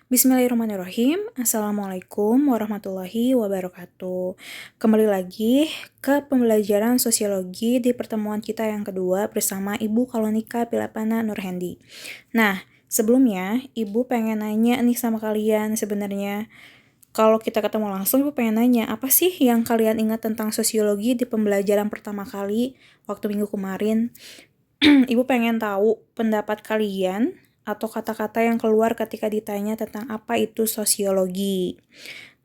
Bismillahirrahmanirrahim. Assalamualaikum warahmatullahi wabarakatuh. Kembali lagi ke pembelajaran sosiologi di pertemuan kita yang kedua bersama Ibu Kalonika Pilapana Nurhendi. Nah, sebelumnya Ibu pengen nanya nih sama kalian sebenarnya. Kalau kita ketemu langsung, Ibu pengen nanya, apa sih yang kalian ingat tentang sosiologi di pembelajaran pertama kali waktu minggu kemarin? Ibu pengen tahu pendapat kalian atau kata-kata yang keluar ketika ditanya tentang apa itu sosiologi.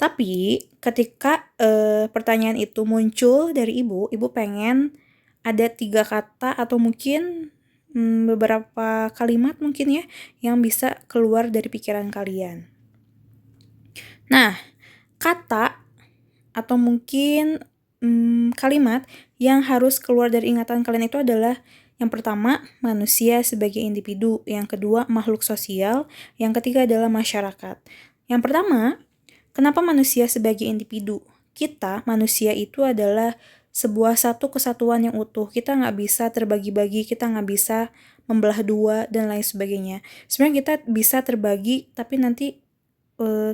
Tapi ketika pertanyaan itu muncul dari ibu pengen ada 3 kata atau mungkin beberapa kalimat mungkin ya yang bisa keluar dari pikiran kalian. Nah, kata atau mungkin kalimat yang harus keluar dari ingatan kalian itu adalah yang pertama, manusia sebagai individu. Yang kedua, makhluk sosial. Yang ketiga adalah masyarakat. Yang pertama, kenapa manusia sebagai individu? Kita, manusia itu adalah sebuah satu kesatuan yang utuh. Kita nggak bisa terbagi-bagi, kita nggak bisa membelah dua, dan lain sebagainya. Sebenarnya kita bisa terbagi, tapi nanti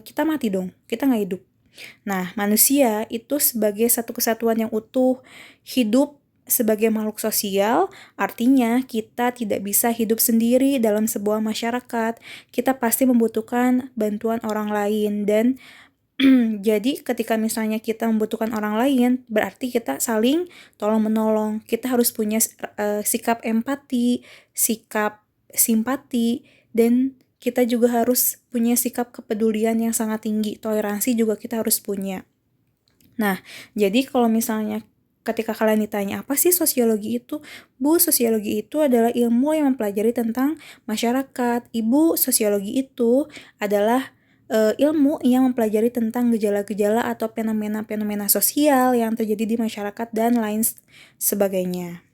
kita mati dong, kita nggak hidup. Nah, manusia itu sebagai satu kesatuan yang utuh, hidup sebagai makhluk sosial, artinya kita tidak bisa hidup sendiri dalam sebuah masyarakat. Kita pasti membutuhkan bantuan orang lain dan jadi ketika misalnya kita membutuhkan orang lain, berarti kita saling tolong-menolong. Kita harus punya sikap empati, sikap simpati, dan kita juga harus punya sikap kepedulian yang sangat tinggi. Toleransi juga kita harus punya. Nah, jadi kalau misalnya ketika kalian ditanya apa sih sosiologi itu? Bu, sosiologi itu adalah ilmu yang mempelajari tentang masyarakat. Ibu, sosiologi itu adalah ilmu yang mempelajari tentang gejala-gejala atau fenomena-fenomena sosial yang terjadi di masyarakat dan lain sebagainya.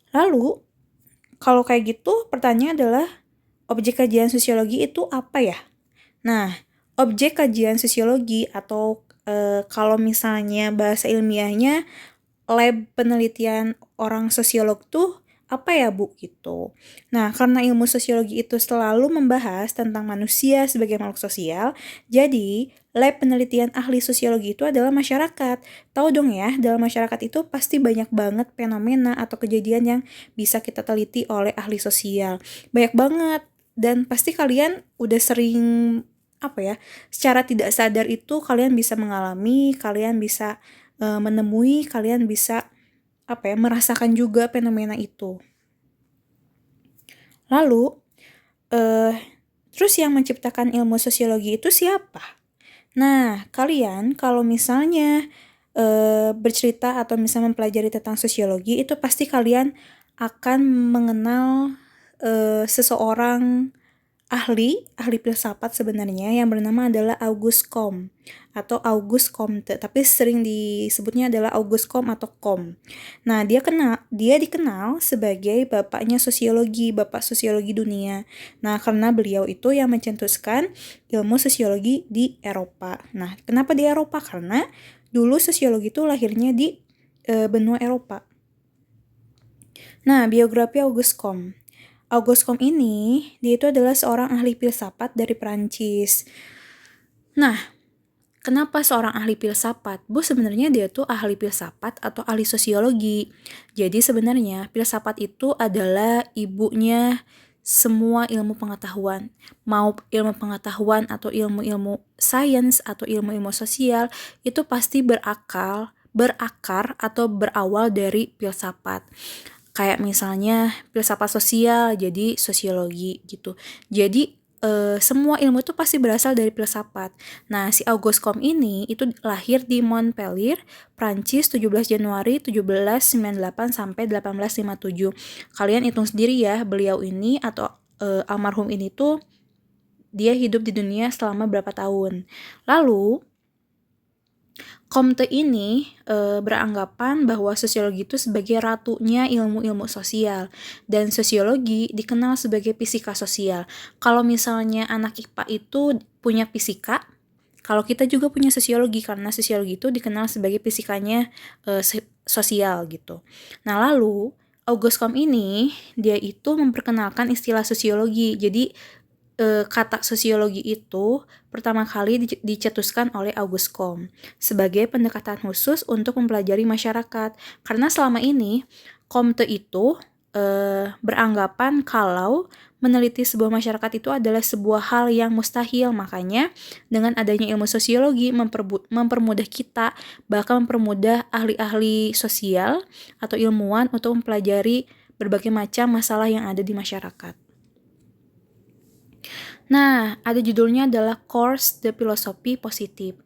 Lalu, kalau kayak gitu, pertanyaan adalah objek kajian sosiologi itu apa ya? Nah, objek kajian sosiologi atau kalau misalnya bahasa ilmiahnya lab penelitian orang sosiolog tuh apa ya Bu gitu. Nah, karena ilmu sosiologi itu selalu membahas tentang manusia sebagai makhluk sosial, jadi lab penelitian ahli sosiologi itu adalah masyarakat. Tahu dong ya, dalam masyarakat itu pasti banyak banget fenomena atau kejadian yang bisa kita teliti oleh ahli sosial. Banyak banget dan pasti kalian udah sering secara tidak sadar itu kalian bisa mengalami, kalian bisa menemui, kalian bisa merasakan juga fenomena itu. Lalu, terus yang menciptakan ilmu sosiologi itu siapa? Nah, kalian kalau misalnya bercerita atau misalnya mempelajari tentang sosiologi, itu pasti kalian akan mengenal seseorang ahli filsafat sebenarnya yang bernama adalah Auguste Comte atau Auguste Comte, tapi sering disebutnya adalah Auguste Comte atau Comte. Nah, dia dikenal sebagai bapaknya sosiologi, bapak sosiologi dunia. Nah, karena beliau itu yang mencetuskan ilmu sosiologi di Eropa. Nah, kenapa di Eropa? Karena dulu sosiologi itu lahirnya di benua Eropa. Nah, biografi Auguste Comte. Auguste Comte ini, dia itu adalah seorang ahli filsafat dari Perancis. Nah, kenapa seorang ahli filsafat? Bu, sebenarnya dia tuh ahli filsafat atau ahli sosiologi. Jadi sebenarnya filsafat itu adalah ibunya semua ilmu pengetahuan. Mau ilmu pengetahuan atau ilmu-ilmu sains atau ilmu-ilmu sosial, itu pasti berakar atau berawal dari filsafat. Kayak misalnya filsafat sosial, jadi sosiologi gitu. Jadi semua ilmu itu pasti berasal dari filsafat. Nah, si Auguste Comte ini itu lahir di Montpellier, Prancis 17 Januari 1798 sampai 1857. Kalian hitung sendiri ya, beliau ini atau almarhum ini tuh dia hidup di dunia selama berapa tahun. Lalu Comte ini beranggapan bahwa sosiologi itu sebagai ratunya ilmu-ilmu sosial dan sosiologi dikenal sebagai fisika sosial. Kalau misalnya anak IPA itu punya fisika, kalau kita juga punya sosiologi karena sosiologi itu dikenal sebagai fisikanya sosial gitu. Nah, lalu Auguste Comte ini dia itu memperkenalkan istilah sosiologi. Jadi kata sosiologi itu pertama kali dicetuskan oleh Auguste Comte sebagai pendekatan khusus untuk mempelajari masyarakat. Karena selama ini Comte itu beranggapan kalau meneliti sebuah masyarakat itu adalah sebuah hal yang mustahil. Makanya dengan adanya ilmu sosiologi mempermudah kita, bahkan mempermudah ahli-ahli sosial atau ilmuwan untuk mempelajari berbagai macam masalah yang ada di masyarakat. Nah, ada judulnya adalah Course de Philosophie Positive.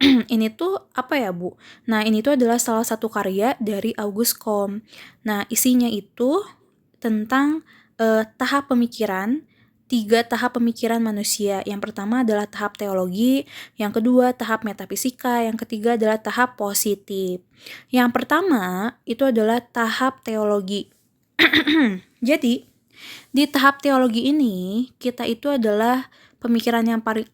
Ini tuh apa ya, Bu? Nah, ini tuh adalah salah satu karya dari Auguste Comte. Nah, isinya itu tentang tahap pemikiran, 3 tahap pemikiran manusia. Yang pertama adalah tahap teologi, yang kedua tahap metafisika, yang ketiga adalah tahap positif. Yang pertama itu adalah tahap teologi. Jadi, di tahap teologi ini, kita itu adalah pemikiran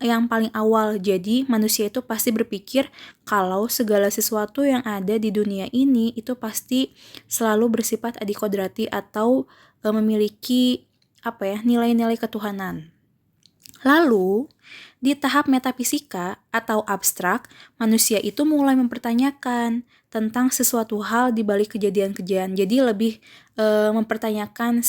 yang paling awal. Jadi, manusia itu pasti berpikir kalau segala sesuatu yang ada di dunia ini itu pasti selalu bersifat adikodrati atau memiliki nilai-nilai ketuhanan. Lalu, di tahap metafisika atau abstrak, manusia itu mulai mempertanyakan tentang sesuatu hal di balik kejadian-kejadian. Jadi lebih mempertanyakan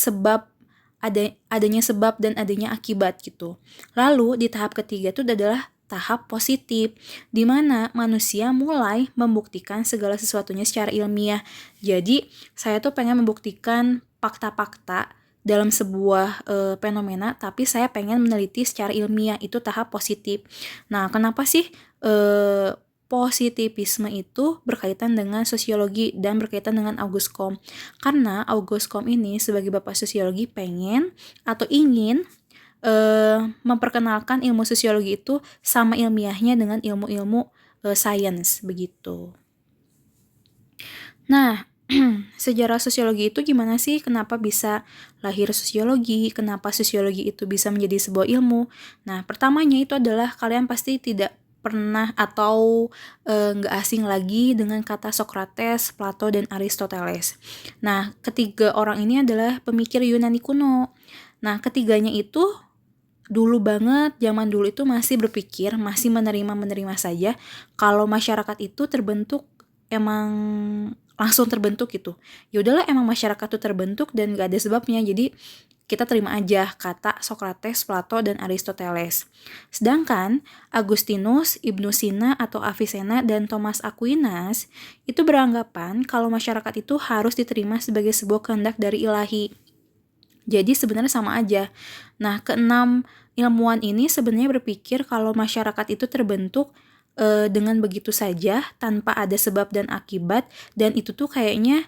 adanya sebab dan adanya akibat gitu. Lalu di tahap ketiga itu adalah tahap positif, di mana manusia mulai membuktikan segala sesuatunya secara ilmiah. Jadi saya tuh pengen membuktikan fakta-fakta dalam sebuah fenomena, tapi saya pengen meneliti secara ilmiah, itu tahap positif. Nah, kenapa sih positivisme itu berkaitan dengan sosiologi dan berkaitan dengan Auguste Comte? Karena Auguste Comte ini sebagai bapak sosiologi pengen atau ingin memperkenalkan ilmu sosiologi itu sama ilmiahnya dengan ilmu-ilmu sains begitu. Nah, sejarah sosiologi itu gimana sih? Kenapa bisa lahir sosiologi? Kenapa sosiologi itu bisa menjadi sebuah ilmu? Nah, pertamanya itu adalah kalian pasti tidak pernah atau nggak asing lagi dengan kata Socrates, Plato, dan Aristoteles. Nah, ketiga orang ini adalah pemikir Yunani kuno. Nah, ketiganya itu dulu banget, zaman dulu itu masih berpikir, masih menerima saja kalau masyarakat itu terbentuk emang langsung terbentuk gitu. Ya udahlah, emang masyarakat tuh terbentuk dan gak ada sebabnya. Jadi kita terima aja kata Socrates, Plato, dan Aristoteles. Sedangkan Agustinus, Ibnu Sina atau Avicenna, dan Thomas Aquinas itu beranggapan kalau masyarakat itu harus diterima sebagai sebuah kehendak dari ilahi. Jadi sebenarnya sama aja. Nah, keenam ilmuwan ini sebenarnya berpikir kalau masyarakat itu terbentuk dengan begitu saja tanpa ada sebab dan akibat, dan itu tuh kayaknya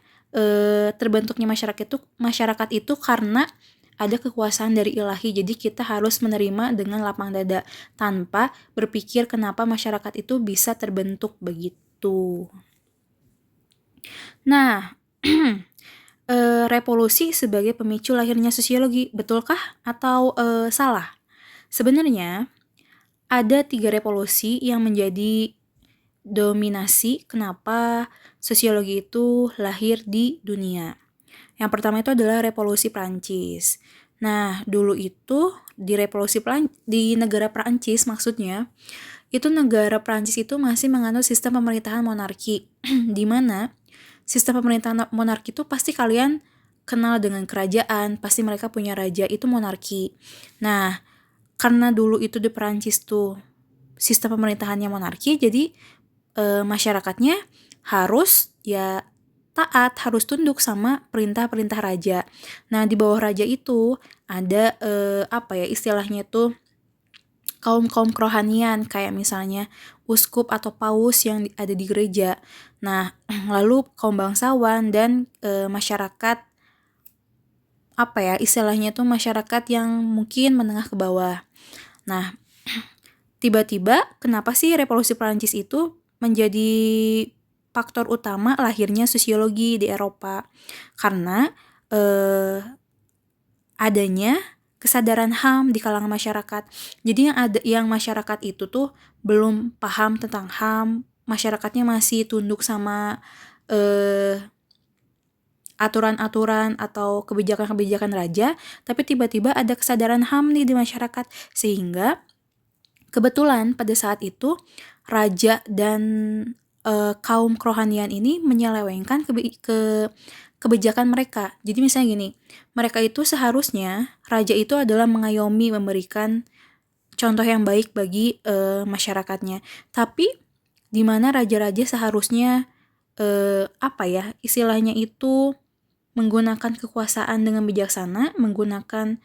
terbentuknya masyarakat itu karena ada kekuasaan dari ilahi. Jadi kita harus menerima dengan lapang dada tanpa berpikir kenapa masyarakat itu bisa terbentuk begitu. Nah, revolusi sebagai pemicu lahirnya sosiologi, betulkah atau salah? Sebenarnya ada 3 revolusi yang menjadi dominasi kenapa sosiologi itu lahir di dunia. Yang pertama itu adalah revolusi Prancis. Nah, dulu itu di negara Prancis maksudnya, itu negara Prancis itu masih menganut sistem pemerintahan monarki, di mana sistem pemerintahan monarki itu pasti kalian kenal dengan kerajaan, pasti mereka punya raja, itu monarki. Nah, karena dulu itu di Perancis tuh sistem pemerintahannya monarki, jadi masyarakatnya harus ya taat, harus tunduk sama perintah-perintah raja. Nah, di bawah raja itu ada istilahnya tuh kaum-kaum kerohanian, kayak misalnya uskup atau paus yang ada di gereja. Nah, lalu kaum bangsawan dan masyarakat istilahnya tuh masyarakat yang mungkin menengah ke bawah. Nah, tiba-tiba kenapa sih revolusi Prancis itu menjadi faktor utama lahirnya sosiologi di Eropa? Karena adanya kesadaran HAM di kalangan masyarakat. Jadi yang masyarakat itu tuh belum paham tentang HAM, masyarakatnya masih tunduk sama aturan-aturan atau kebijakan-kebijakan raja, tapi tiba-tiba ada kesadaran HAM nih di masyarakat, sehingga kebetulan pada saat itu raja dan kaum kerohanian ini menyelewengkan kebijakan mereka. Jadi misalnya gini, mereka itu seharusnya raja itu adalah mengayomi, memberikan contoh yang baik bagi masyarakatnya. Tapi di mana raja-raja seharusnya istilahnya itu menggunakan kekuasaan dengan bijaksana, menggunakan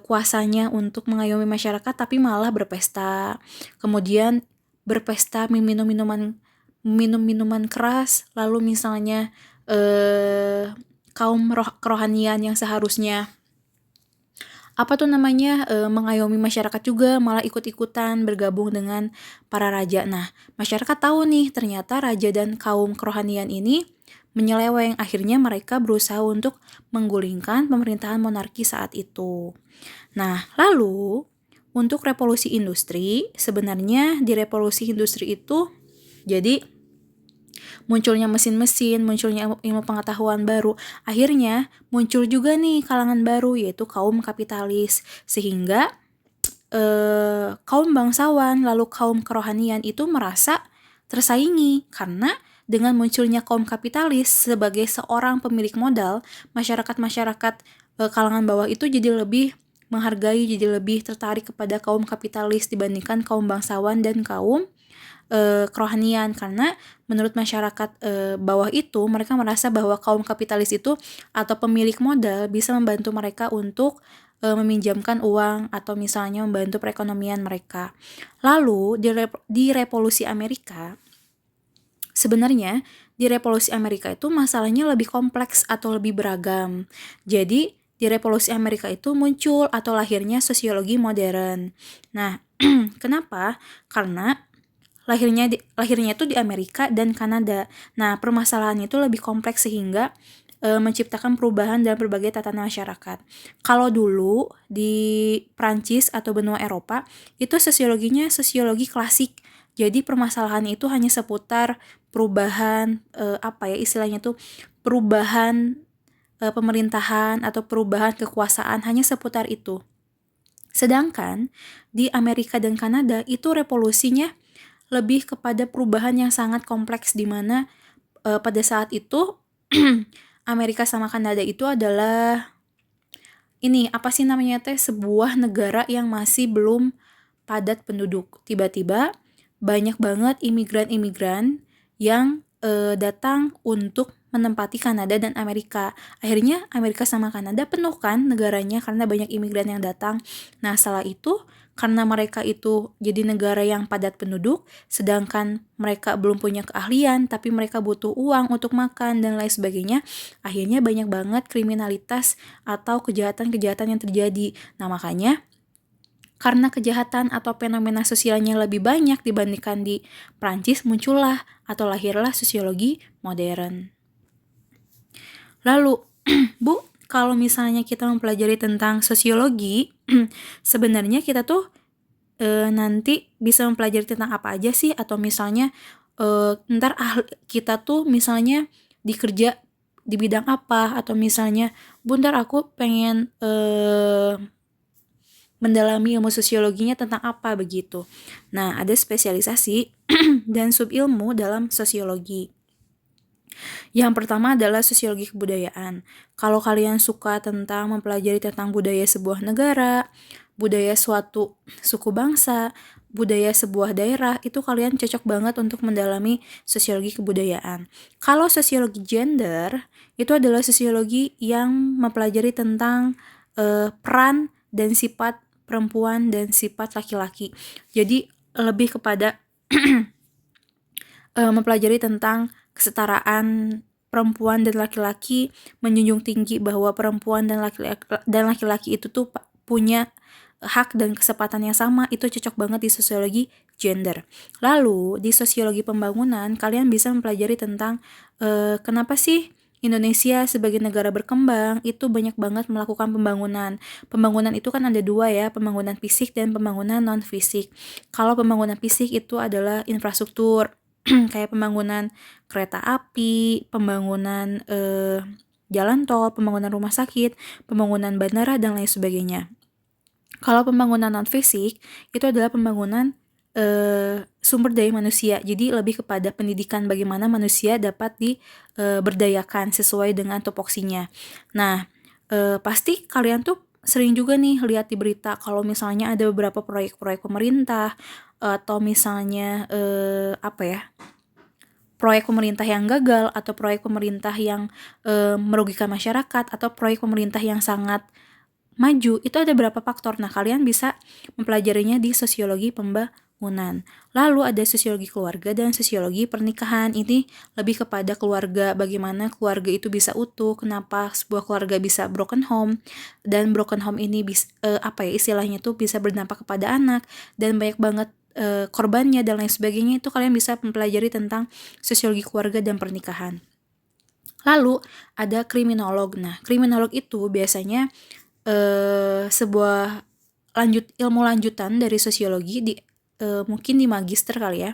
kuasanya untuk mengayomi masyarakat, tapi malah berpesta. Kemudian berpesta minum minuman keras, lalu misalnya kaum kerohanian yang seharusnya mengayomi masyarakat juga malah ikut-ikutan bergabung dengan para raja. Nah, masyarakat tahu nih ternyata raja dan kaum kerohanian ini menyeleweng. Akhirnya mereka berusaha untuk menggulingkan pemerintahan monarki saat itu. Nah, lalu untuk revolusi industri, sebenarnya di revolusi industri itu jadi munculnya mesin-mesin, munculnya ilmu pengetahuan baru, akhirnya muncul juga nih kalangan baru, yaitu kaum kapitalis, sehingga kaum bangsawan lalu kaum kerohanian itu merasa tersaingi, karena dengan munculnya kaum kapitalis sebagai seorang pemilik modal, masyarakat kalangan bawah itu jadi lebih menghargai, jadi lebih tertarik kepada kaum kapitalis dibandingkan kaum bangsawan dan kaum kerohanian, karena menurut masyarakat bawah itu mereka merasa bahwa kaum kapitalis itu atau pemilik modal bisa membantu mereka untuk meminjamkan uang atau misalnya membantu perekonomian mereka. Lalu di revolusi Amerika, sebenarnya di revolusi Amerika itu masalahnya lebih kompleks atau lebih beragam. Jadi di revolusi Amerika itu muncul atau lahirnya sosiologi modern. Nah, kenapa? Karena lahirnya itu di Amerika dan Kanada. Nah, permasalahannya itu lebih kompleks sehingga menciptakan perubahan dalam berbagai tatanan masyarakat. Kalau dulu di Prancis atau benua Eropa, itu sosiologinya sosiologi klasik. Jadi permasalahan itu hanya seputar perubahan istilahnya tuh perubahan pemerintahan atau perubahan kekuasaan, hanya seputar itu. Sedangkan di Amerika dan Kanada itu revolusinya lebih kepada perubahan yang sangat kompleks, di mana pada saat itu Amerika sama Kanada itu adalah sebuah negara yang masih belum padat penduduk. Tiba-tiba banyak banget imigran-imigran yang datang untuk menempati Kanada dan Amerika. Akhirnya Amerika sama Kanada penuh kan negaranya karena banyak imigran yang datang. Nah, setelah itu karena mereka itu jadi negara yang padat penduduk, sedangkan mereka belum punya keahlian, tapi mereka butuh uang untuk makan dan lain sebagainya, akhirnya banyak banget kriminalitas atau kejahatan-kejahatan yang terjadi. Nah, makanya karena kejahatan atau fenomena sosialnya lebih banyak dibandingkan di Prancis, muncullah atau lahirlah sosiologi modern. Lalu, Bu, kalau misalnya kita mempelajari tentang sosiologi, sebenarnya kita tuh nanti bisa mempelajari tentang apa aja sih? Atau misalnya ntar kita tuh misalnya dikerja di bidang apa? Atau misalnya, Bu, ntar aku pengen mendalami ilmu sosiologinya tentang apa begitu. Nah, ada spesialisasi dan subilmu dalam sosiologi. Yang pertama adalah sosiologi kebudayaan. Kalau kalian suka tentang mempelajari tentang budaya sebuah negara, budaya suatu suku bangsa, budaya sebuah daerah, itu kalian cocok banget untuk mendalami sosiologi kebudayaan. Kalau sosiologi gender, itu adalah sosiologi yang mempelajari tentang peran dan sifat perempuan dan sifat laki-laki. Jadi lebih kepada mempelajari tentang kesetaraan perempuan dan laki-laki, menjunjung tinggi bahwa perempuan dan laki-laki itu tuh punya hak dan kesempatan yang sama. Itu cocok banget di sosiologi gender. Lalu di sosiologi pembangunan kalian bisa mempelajari tentang kenapa sih Indonesia sebagai negara berkembang itu banyak banget melakukan pembangunan. Pembangunan itu kan ada dua ya, pembangunan fisik dan pembangunan non-fisik. Kalau pembangunan fisik itu adalah infrastruktur, kayak pembangunan kereta api, pembangunan jalan tol, pembangunan rumah sakit, pembangunan bandara, dan lain sebagainya. Kalau pembangunan non-fisik, itu adalah pembangunan sumber daya manusia. Jadi lebih kepada pendidikan bagaimana manusia dapat diberdayakan sesuai dengan tupoksinya. Nah, pasti kalian tuh sering juga nih lihat di berita kalau misalnya ada beberapa proyek-proyek pemerintah atau misalnya proyek pemerintah yang gagal atau proyek pemerintah yang merugikan masyarakat atau proyek pemerintah yang sangat maju, itu ada berapa faktor. Nah, kalian bisa mempelajarinya di sosiologi pembangunan. Lalu ada sosiologi keluarga dan sosiologi pernikahan. Ini lebih kepada keluarga, bagaimana keluarga itu bisa utuh, kenapa sebuah keluarga bisa broken home, dan broken home ini istilahnya tuh bisa berdampak kepada anak, dan banyak banget korbannya dan lain sebagainya. Itu kalian bisa mempelajari tentang sosiologi keluarga dan pernikahan. Lalu ada kriminolog. Nah, kriminolog itu biasanya sebuah ilmu lanjutan dari sosiologi mungkin di magister kali ya,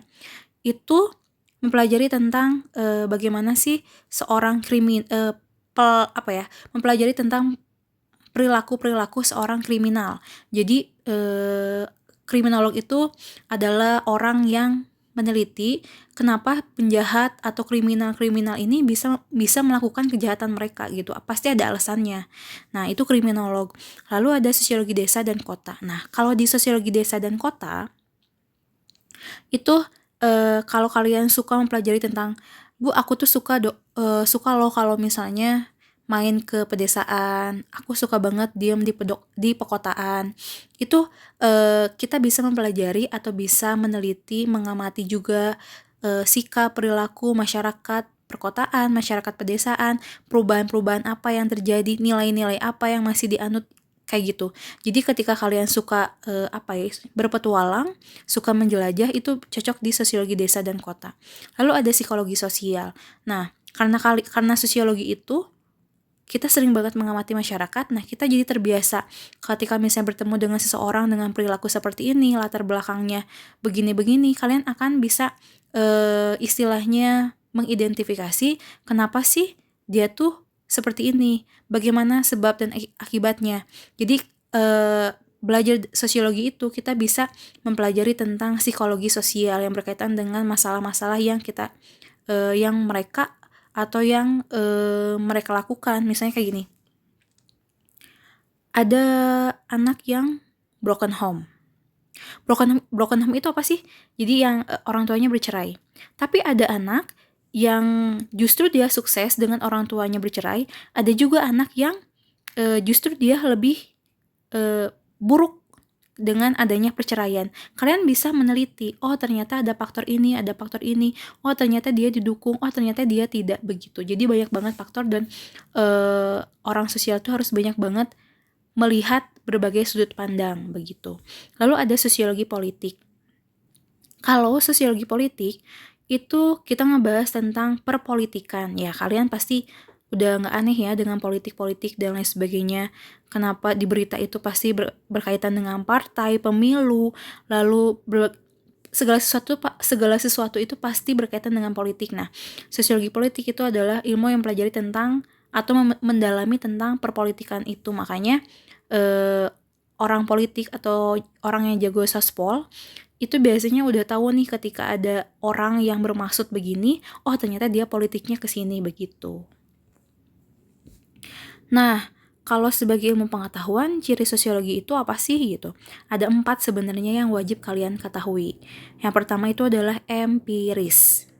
itu mempelajari tentang bagaimana sih seorang mempelajari tentang perilaku seorang kriminal. Jadi kriminolog itu adalah orang yang meneliti kenapa penjahat atau kriminal ini bisa melakukan kejahatan mereka gitu. Pasti ada alasannya. Nah, itu kriminolog. Lalu ada sosiologi desa dan kota. Nah, kalau di sosiologi desa dan kota itu kalau kalian suka mempelajari tentang, Bu, aku tuh suka loh kalau misalnya main ke pedesaan, aku suka banget diem di pekotaan. Itu kita bisa mempelajari atau bisa meneliti, mengamati juga sikap perilaku masyarakat perkotaan, masyarakat pedesaan, perubahan-perubahan apa yang terjadi, nilai-nilai apa yang masih dianut, kayak gitu. Jadi ketika kalian suka berpetualang, suka menjelajah, itu cocok di sosiologi desa dan kota. Lalu ada psikologi sosial. Nah, karena sosiologi itu kita sering banget mengamati masyarakat, nah kita jadi terbiasa ketika misalnya bertemu dengan seseorang dengan perilaku seperti ini, latar belakangnya begini-begini, kalian akan bisa istilahnya mengidentifikasi kenapa sih dia tuh seperti ini, bagaimana sebab dan akibatnya. Jadi belajar sosiologi itu kita bisa mempelajari tentang psikologi sosial yang berkaitan dengan masalah-masalah yang mereka atau yang mereka lakukan. Misalnya kayak gini, ada anak yang broken home. Broken home itu apa sih? Jadi yang orang tuanya bercerai. Tapi ada anak yang justru dia sukses dengan orang tuanya bercerai. Ada juga anak yang justru dia lebih buruk dengan adanya perceraian. Kalian bisa meneliti, oh ternyata ada faktor ini, oh ternyata dia didukung, oh ternyata dia tidak, begitu. Jadi banyak banget faktor dan orang sosial tuh harus banyak banget melihat berbagai sudut pandang, begitu. Lalu ada sosiologi politik. Kalau sosiologi politik itu kita ngebahas tentang perpolitikan. Ya, kalian pasti udah gak aneh ya dengan politik-politik dan lain sebagainya. Kenapa di berita itu pasti berkaitan dengan partai, pemilu, lalu segala sesuatu itu pasti berkaitan dengan politik. Nah, sosiologi politik itu adalah ilmu yang mempelajari tentang atau mendalami tentang perpolitikan itu. Makanya orang politik atau orang yang jago sospol itu biasanya udah tahu nih ketika ada orang yang bermaksud begini, oh ternyata dia politiknya kesini, begitu. Nah, kalau sebagai ilmu pengetahuan, ciri sosiologi itu apa sih gitu? Ada 4 sebenarnya yang wajib kalian ketahui. Yang pertama itu adalah empiris.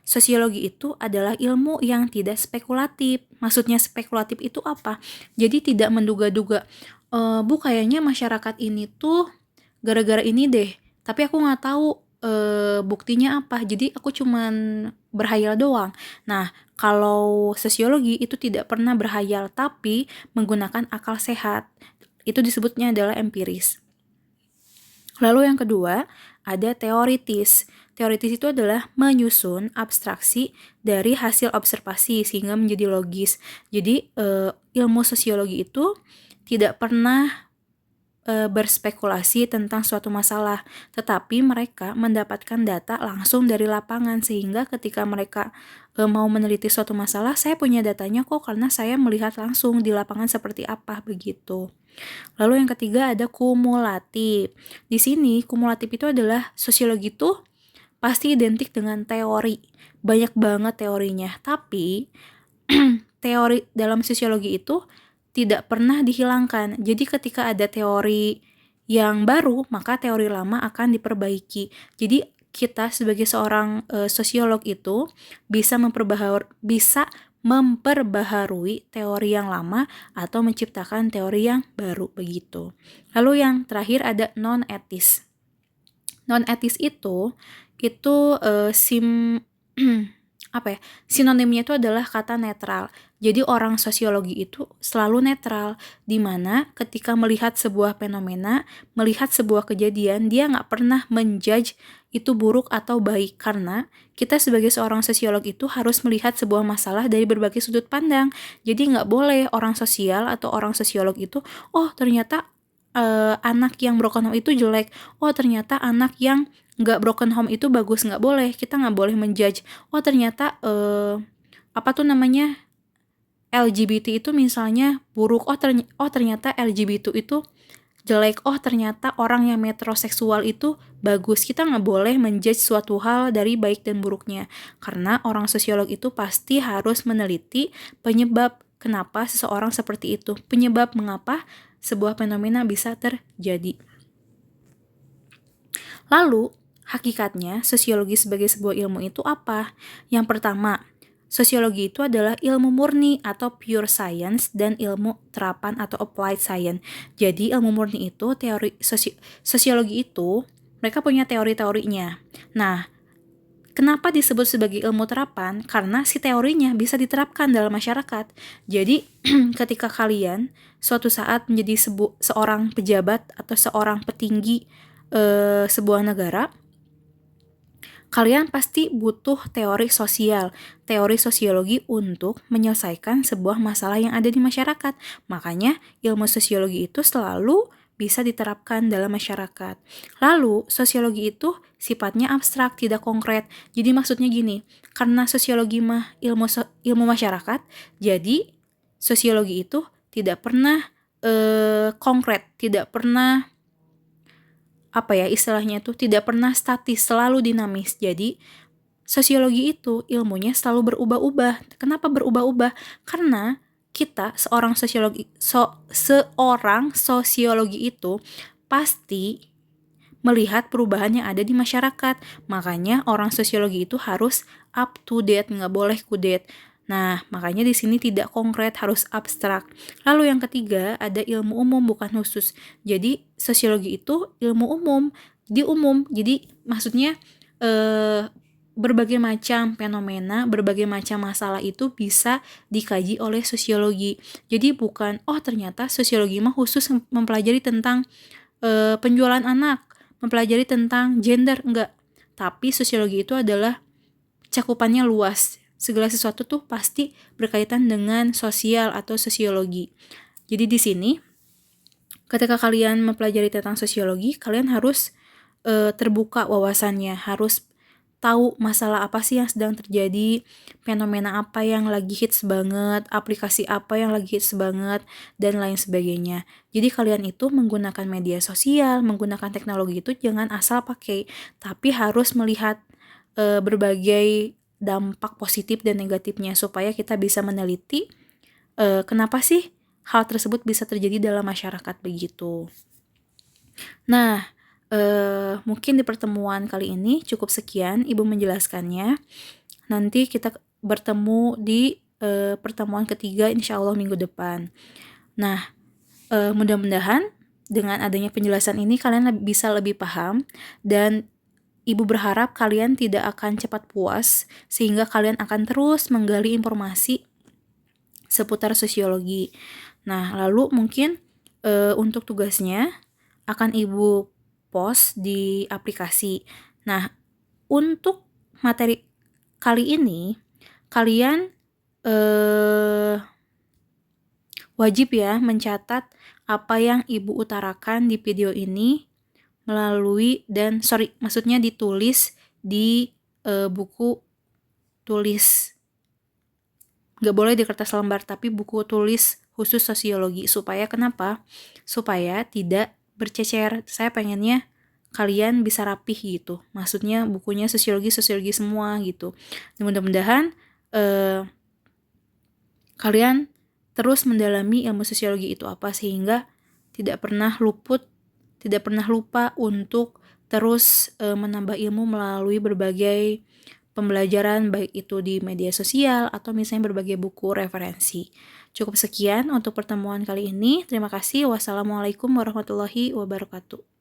Sosiologi itu adalah ilmu yang tidak spekulatif. Maksudnya spekulatif itu apa? Jadi tidak menduga-duga, Bu kayaknya masyarakat ini tuh gara-gara ini deh, tapi aku nggak tahu buktinya apa, jadi aku cuman berhayal doang. Nah, kalau sosiologi itu tidak pernah berhayal, tapi menggunakan akal sehat. Itu disebutnya adalah empiris. Lalu yang kedua, ada teoritis. Teoritis itu adalah menyusun abstraksi dari hasil observasi sehingga menjadi logis. Jadi ilmu sosiologi itu tidak pernah berspekulasi tentang suatu masalah, tetapi mereka mendapatkan data langsung dari lapangan, sehingga ketika mereka mau meneliti suatu masalah, saya punya datanya kok karena saya melihat langsung di lapangan seperti apa, begitu. Lalu yang ketiga ada kumulatif. Di sini kumulatif itu adalah sosiologi itu pasti identik dengan teori. Banyak banget teorinya, tapi teori dalam sosiologi itu tidak pernah dihilangkan. Jadi ketika ada teori yang baru, maka teori lama akan diperbaiki. Jadi kita sebagai seorang sosiolog itu bisa memperbaharui teori yang lama atau menciptakan teori yang baru, begitu. Lalu yang terakhir ada non-etis. Non-etis itu sinonimnya itu adalah kata netral. Jadi orang sosiologi itu selalu netral, di mana ketika melihat sebuah fenomena, melihat sebuah kejadian, dia nggak pernah menjudge itu buruk atau baik, karena kita sebagai seorang sosiolog itu harus melihat sebuah masalah dari berbagai sudut pandang. Jadi nggak boleh orang sosial atau orang sosiolog itu, oh ternyata anak yang broken home itu jelek, oh ternyata anak yang nggak broken home itu bagus. Nggak boleh, kita nggak boleh menjudge, oh ternyata LGBT itu misalnya buruk, oh ternyata LGBT itu jelek, oh ternyata orang yang metroseksual itu bagus. Kita nggak boleh menjudge suatu hal dari baik dan buruknya, karena orang sosiolog itu pasti harus meneliti penyebab kenapa seseorang seperti itu, penyebab mengapa sebuah fenomena bisa terjadi. Lalu, hakikatnya sosiologi sebagai sebuah ilmu itu apa? Yang pertama, sosiologi itu adalah ilmu murni atau pure science dan ilmu terapan atau applied science. Jadi ilmu murni itu sosiologi itu mereka punya teori-teorinya. Nah, kenapa disebut sebagai ilmu terapan? Karena si teorinya bisa diterapkan dalam masyarakat. Jadi ketika kalian suatu saat menjadi seorang pejabat atau seorang petinggi sebuah negara, kalian pasti butuh teori sosial, teori sosiologi untuk menyelesaikan sebuah masalah yang ada di masyarakat. Makanya ilmu sosiologi itu selalu bisa diterapkan dalam masyarakat. Lalu, sosiologi itu sifatnya abstrak, tidak konkret. Jadi maksudnya gini, karena sosiologi mah ilmu masyarakat, jadi sosiologi itu tidak pernah konkret, tidak pernah istilahnya itu tidak pernah statis, selalu dinamis. Jadi sosiologi itu ilmunya selalu berubah-ubah. Kenapa berubah-ubah? Karena kita seorang sosiologi itu pasti melihat perubahan yang ada di masyarakat. Makanya orang sosiologi itu harus up to date, nggak boleh kudet. Nah, makanya di sini tidak konkret, harus abstrak. Lalu yang ketiga ada ilmu umum bukan khusus. Jadi sosiologi itu ilmu umum, Jadi maksudnya berbagai macam fenomena, berbagai macam masalah itu bisa dikaji oleh sosiologi. Jadi bukan, oh ternyata sosiologi mah khusus mempelajari tentang penjualan anak, mempelajari tentang gender, enggak. Tapi sosiologi itu adalah cakupannya luas. Segala sesuatu tuh pasti berkaitan dengan sosial atau sosiologi. Jadi di sini, ketika kalian mempelajari tentang sosiologi, kalian harus terbuka wawasannya, harus tahu masalah apa sih yang sedang terjadi, fenomena apa yang lagi hits banget, aplikasi apa yang lagi hits banget, dan lain sebagainya. Jadi kalian itu menggunakan media sosial, menggunakan teknologi itu jangan asal pakai, tapi harus melihat berbagai dampak positif dan negatifnya supaya kita bisa meneliti kenapa sih hal tersebut bisa terjadi dalam masyarakat, begitu. Nah, mungkin di pertemuan kali ini cukup sekian Ibu menjelaskannya. Nanti kita bertemu di pertemuan ketiga insya Allah minggu depan. Nah, mudah-mudahan dengan adanya penjelasan ini kalian bisa lebih paham, dan Ibu berharap kalian tidak akan cepat puas sehingga kalian akan terus menggali informasi seputar sosiologi. Nah, lalu mungkin untuk tugasnya akan Ibu post di aplikasi. Nah, untuk materi kali ini kalian Wajib ya mencatat apa yang Ibu utarakan di video ini maksudnya ditulis di buku tulis. Nggak boleh di kertas lembar, tapi buku tulis khusus sosiologi. Supaya kenapa? Supaya tidak bercecer. Saya pengennya kalian bisa rapih gitu. Maksudnya bukunya sosiologi semua gitu. Dan mudah-mudahan kalian terus mendalami ilmu sosiologi itu apa, sehingga tidak pernah lupa untuk terus menambah ilmu melalui berbagai pembelajaran, baik itu di media sosial atau misalnya berbagai buku referensi. Cukup sekian untuk pertemuan kali ini. Terima kasih. Wassalamualaikum warahmatullahi wabarakatuh.